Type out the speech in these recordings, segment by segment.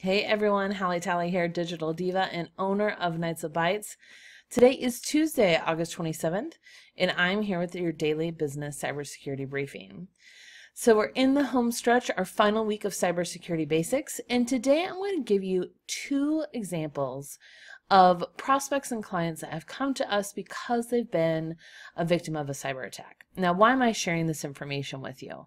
Hey everyone, Hallie Tally here, Digital Diva and owner of Knights of Bytes. Today is Tuesday, August 27th, and I'm here with your daily business cybersecurity briefing. So we're in the home stretch, our final week of cybersecurity basics, and today I'm going to give you two examples of prospects and clients that have come to us because they've been a victim of a cyber attack. Now, why am I sharing this information with you?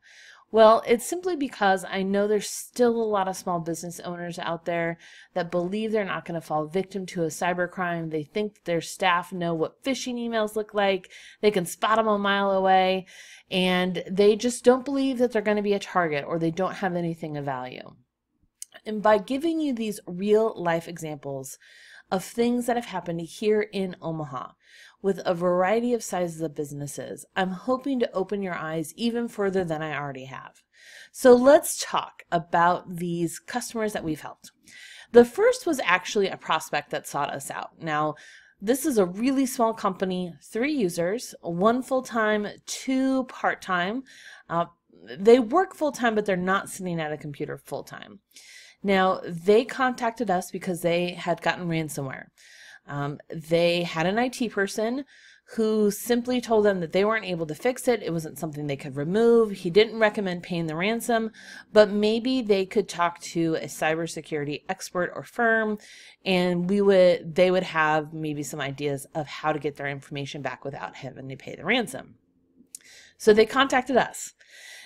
Well, it's simply because I know there's still a lot of small business owners out there that believe they're not going to fall victim to a cybercrime. They think their staff know what phishing emails look like. They can spot them a mile away, and they just don't believe that they're going to be a target, or they don't have anything of value. And by giving you these real life examples of things that have happened here in Omaha with a variety of sizes of businesses, I'm hoping to open your eyes even further than I already have. So let's talk about these customers that we've helped. The first was actually a prospect that sought us out. Now, this is a really small company, 3 users, 1 full-time, 2 part-time. They work full-time, but they're not sitting at a computer full-time. Now, they contacted us because they had gotten ransomware. They had an IT person who simply told them that they weren't able to fix it. It wasn't something they could remove. He didn't recommend paying the ransom, but maybe they could talk to a cybersecurity expert or firm, and they would have maybe some ideas of how to get their information back without having to pay the ransom. So they contacted us.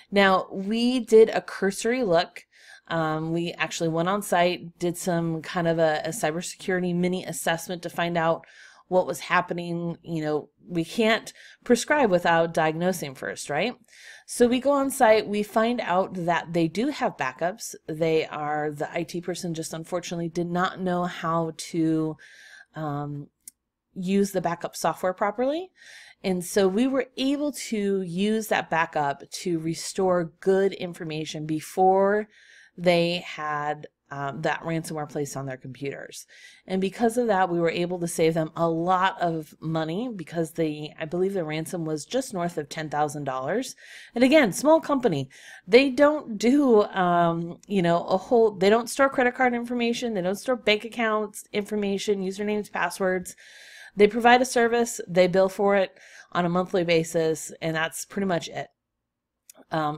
Now, we did a cursory look. We actually went on site, did some kind of a cybersecurity mini assessment to find out what was happening. You know, we can't prescribe without diagnosing first, right? So we go on site, we find out that they do have backups. The IT person just unfortunately did not know how to use the backup software properly. And so we were able to use that backup to restore good information before they had that ransomware placed on their computers. And because of that, we were able to save them a lot of money because I believe the ransom was just north of $10,000. And again, small company, they don't do, they don't store credit card information. They don't store bank accounts information, usernames, passwords. They provide a service, they bill for it on a monthly basis, and that's pretty much it.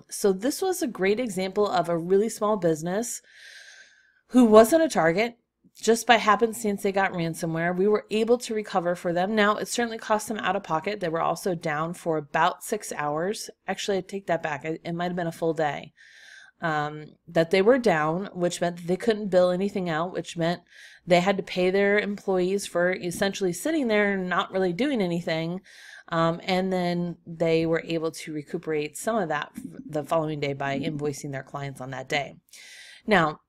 So this was a great example of a really small business who wasn't a target. Just by happenstance, they got ransomware. We were able to recover for them. Now, it certainly cost them out of pocket. They were also down for about 6 hours. Actually, I take that back. It might have been a full day that they were down, which meant that they couldn't bill anything out, which meant they had to pay their employees for essentially sitting there and not really doing anything. And then they were able to recuperate some of that the following day by invoicing their clients on that day. Now,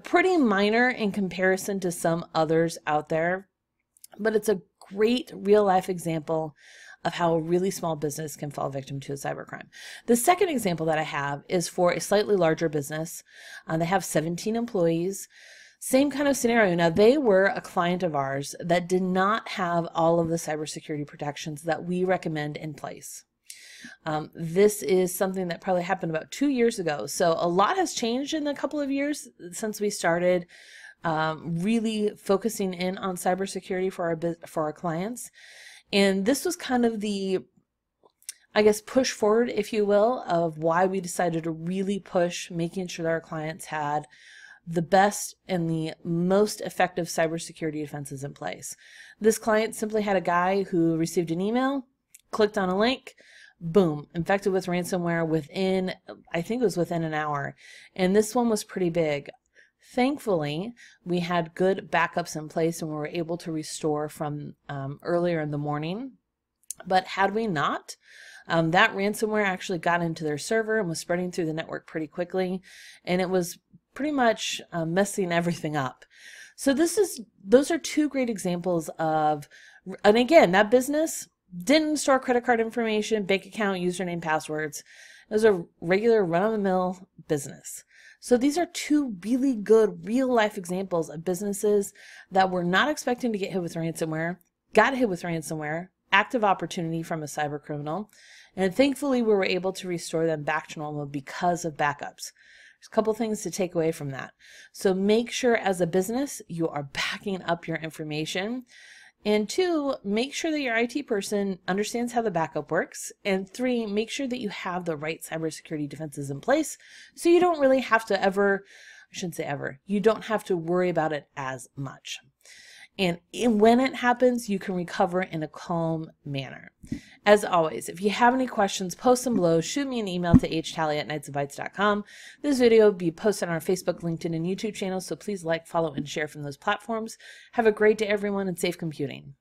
pretty minor in comparison to some others out there, but it's a great real life example of how a really small business can fall victim to a cybercrime. The second example that I have is for a slightly larger business. They have 17 employees. Same kind of scenario. Now, they were a client of ours that did not have all of the cybersecurity protections that we recommend in place. This is something that probably happened about 2 years ago. So a lot has changed in a couple of years since we started really focusing in on cybersecurity for our clients. And this was kind of the, I guess, push forward, if you will, of why we decided to really push making sure that our clients had the best and the most effective cybersecurity defenses in place. This client simply had a guy who received an email, clicked on a link, boom, infected with ransomware within, I think it was within an hour. And this one was pretty big. Thankfully, we had good backups in place and we were able to restore from earlier in the morning. But had we not, that ransomware actually got into their server and was spreading through the network pretty quickly. And it was pretty much messing everything up. So those are two great examples of, and again, that business didn't store credit card information, bank account, username, passwords. It was a regular run-of-the-mill business. So these are two really good real-life examples of businesses that were not expecting to get hit with ransomware, got hit with ransomware, active opportunity from a cyber criminal, and thankfully we were able to restore them back to normal because of backups. There's a couple things to take away from that. So make sure as a business you are backing up your information. And 2, make sure that your IT person understands how the backup works. And 3, make sure that you have the right cybersecurity defenses in place so you don't really have to ever, I shouldn't say ever, you don't have to worry about it as much. And when it happens, you can recover in a calm manner. As always, if you have any questions, post them below. Shoot me an email to htally@knightsofbytes.com. This video will be posted on our Facebook, LinkedIn, and YouTube channels, so please like, follow, and share from those platforms. Have a great day, everyone, and safe computing.